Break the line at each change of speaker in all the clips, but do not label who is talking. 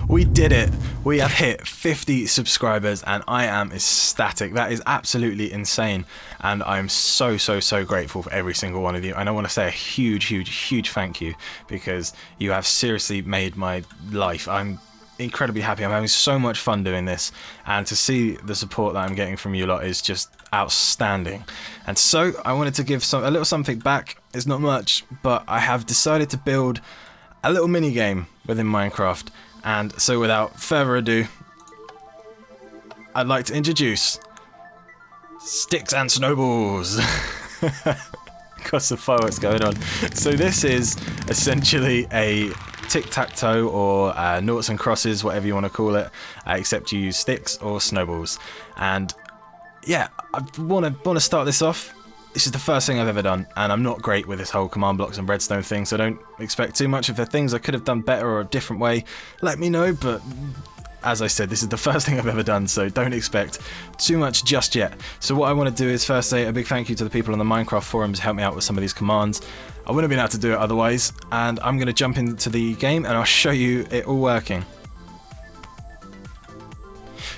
We did it! We have hit 50 subscribers and I am ecstatic. That is absolutely insane. And I'm so grateful for every single one of you. And I want to say a huge thank you, because you have seriously made my life. I'm incredibly happy. I'm having so much fun doing this, and to see the support that I'm getting from you lot is just outstanding. And so I wanted to give a little something back. It's not much, but I have decided to build a little mini game within Minecraft. And so without further ado, I'd like to introduce Sticks and Snowballs. Got some fireworks going on. So this is essentially a tic-tac-toe or noughts and crosses, whatever you want to call it, except you use sticks or snowballs. And yeah, I want to start this off. This is the first thing I've ever done, and I'm not great with this whole command blocks and redstone thing, so don't expect too much. If there are things I could have done better or a different way, let me know, but as I said, this is the first thing I've ever done, so don't expect too much just yet. So what I want to do is first say a big thank you to the people on the Minecraft forums who helped me out with some of these commands. I wouldn't have been able to do it otherwise, and I'm going to jump into the game and I'll show you it all working.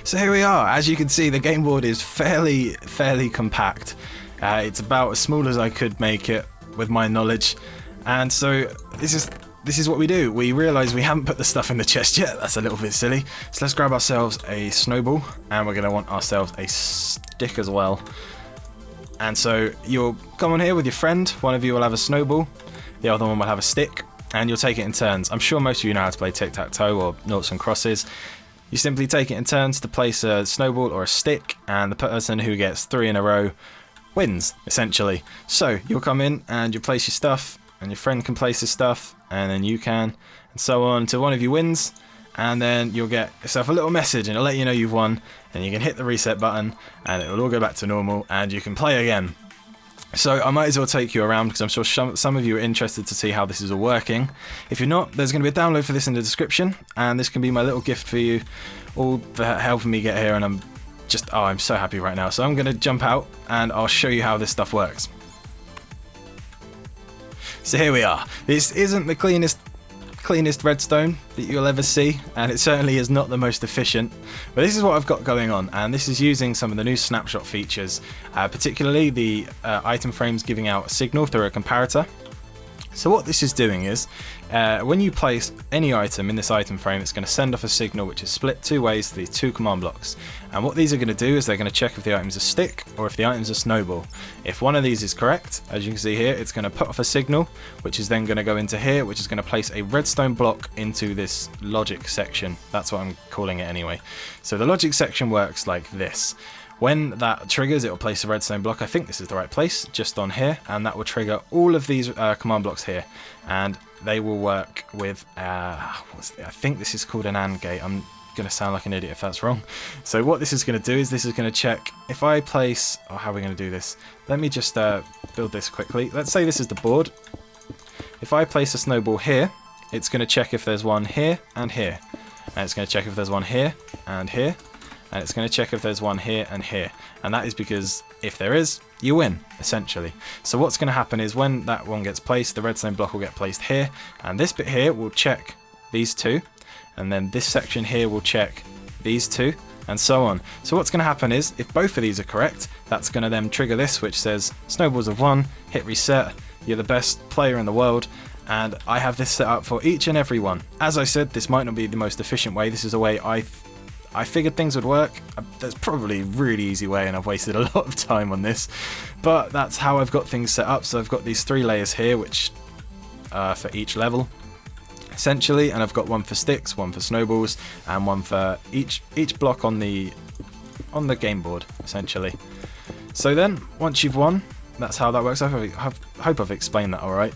So here we are. As you can see, the game board is fairly compact. It's about as small as I could make it with my knowledge, and so this is what we do. We realise we haven't put the stuff in the chest yet. That's a little bit silly. So let's grab ourselves a snowball, and we're going to want ourselves a stick as well. And so you'll come on here with your friend. One of you will have a snowball, the other one will have a stick, and you'll take it in turns. I'm sure most of you know how to play tic-tac-toe or noughts and crosses. You simply take it in turns to place a snowball or a stick, and the person who gets 3 in a row wins, essentially. So you'll come in and you place your stuff, and your friend can place his stuff, and then you can, and so on until one of you wins, and then you'll get yourself a little message and it'll let you know you've won, and you can hit the reset button and it will all go back to normal and you can play again. So I might as well take you around, because I'm sure some of you are interested to see how this is all working. If you're not, there's going to be a download for this in the description, and this can be my little gift for you, all for helping me get here, and I'm so happy right now. So I'm going to jump out and I'll show you how this stuff works. So here we are. This isn't the cleanest redstone that you'll ever see, and it certainly is not the most efficient, but this is what I've got going on, and this is using some of the new snapshot features, particularly the item frames giving out a signal through a comparator. So what this is doing is, when you place any item in this item frame, it's going to send off a signal which is split 2 ways to these 2 command blocks. And what these are going to do is they're going to check if the item's a stick or if the item's a snowball. If one of these is correct, as you can see here, it's going to put off a signal, which is then going to go into here, which is going to place a redstone block into this logic section. That's what I'm calling it anyway. So the logic section works like this. When that triggers, it will place a redstone block. I think this is the right place, just on here, and that will trigger all of these command blocks here, and they will work with, I think this is called an AND gate. I'm going to sound like an idiot if that's wrong. So what this is going to do is this is going to check if I place, how are we going to do this? Let me just build this quickly. Let's say this is the board. If I place a snowball here, it's going to check if there's one here and here, and it's going to check if there's one here and here, and it's going to check if there's one here and here, and that is because if there is, you win, essentially. So what's going to happen is when that one gets placed, the redstone block will get placed here, and this bit here will check these 2, and then this section here will check these 2, and so on. So what's going to happen is, if both of these are correct, that's going to then trigger this, which says snowballs have won, hit reset, you're the best player in the world. And I have this set up for each and every one. As I said, this might not be the most efficient way. This is a way I figured things would work. There's probably a really easy way, and I've wasted a lot of time on this, but that's how I've got things set up. So I've got these 3 layers here, which for each level, essentially, and I've got one for sticks, one for snowballs, and one for each block on the game board, essentially. So then, once you've won, that's how that works. I hope I've explained that all right.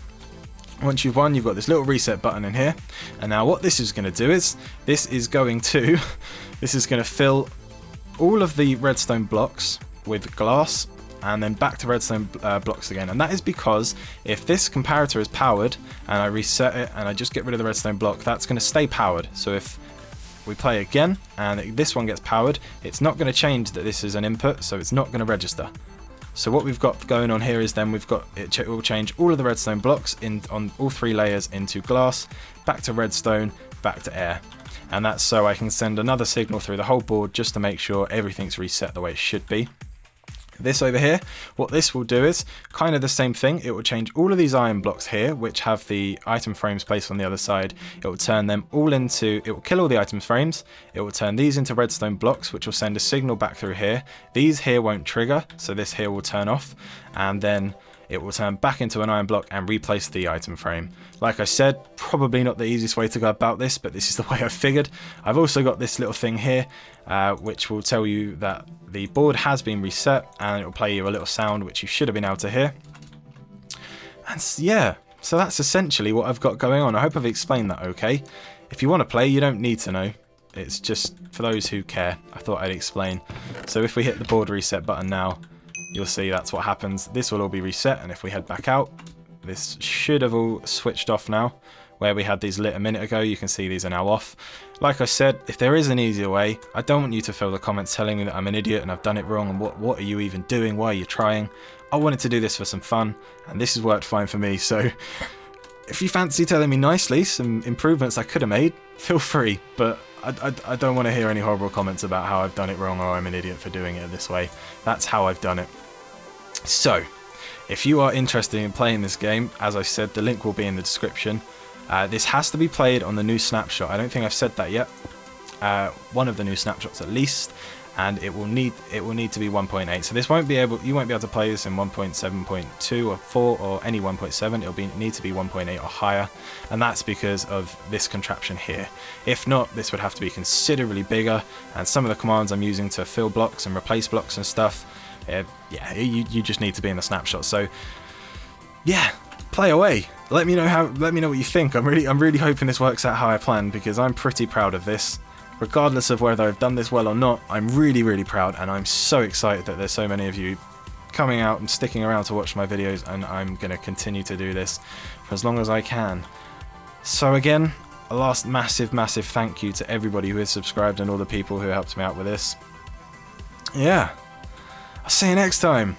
Once you've won, you've got this little reset button in here, and now what this is going to do is this is going to fill all of the redstone blocks with glass, and then back to redstone blocks again. And that is because if this comparator is powered and I reset it and I just get rid of the redstone block, that's going to stay powered. So if we play again and this one gets powered, it's not going to change that this is an input, so it's not going to register. So what we've got going on here is then we've got it will change all of the redstone blocks on all 3 layers into glass, back to redstone, back to air. and that's so I can send another signal through the whole board just to make sure everything's reset the way it should be. This over here, what this will do is kind of the same thing. It will change all of these iron blocks here, which have the item frames placed on the other side. It will turn them all into, it will kill all the item frames. It will turn these into redstone blocks, which will send a signal back through here. These here won't trigger, so this here will turn off, and then it will turn back into an iron block and replace the item frame. Like I said, probably not the easiest way to go about this, but this is the way I figured. I've also got this little thing here, which will tell you that the board has been reset, and it will play you a little sound which you should have been able to hear. And yeah, so that's essentially what I've got going on. I hope I've explained that okay. If you want to play, you don't need to know. It's just for those who care. I thought I'd explain. So if we hit the board reset button now, you'll see that's what happens. This will all be reset, and if we head back out, this should have all switched off now. Where we had these lit a minute ago, you can see these are now off. Like I said, if there is an easier way, I don't want you to fill the comments telling me that I'm an idiot and I've done it wrong and what are you even doing, why are you trying? I wanted to do this for some fun, and this has worked fine for me, so if you fancy telling me nicely some improvements I could have made, feel free, but I don't want to hear any horrible comments about how I've done it wrong or I'm an idiot for doing it this way. That's how I've done it. So, if you are interested in playing this game, as I said, the link will be in the description. This has to be played on the new snapshot. I don't think I've said that yet. One of the new snapshots at least, and it will need to be 1.8. So this you won't be able to play this in 1.7.2 or 4 or any 1.7. It'll need to be 1.8 or higher, and that's because of this contraption here. If not, this would have to be considerably bigger, and some of the commands I'm using to fill blocks and replace blocks and stuff, yeah, you just need to be in the snapshot. So yeah, play away. Let me know what you think. I'm really hoping this works out how I planned, because I'm pretty proud of this. Regardless of whether I've done this well or not, I'm really proud, and I'm so excited that there's so many of you coming out and sticking around to watch my videos, and I'm going to continue to do this for as long as I can. So again, a last massive thank you to everybody who has subscribed and all the people who helped me out with this. Yeah, I'll see you next time.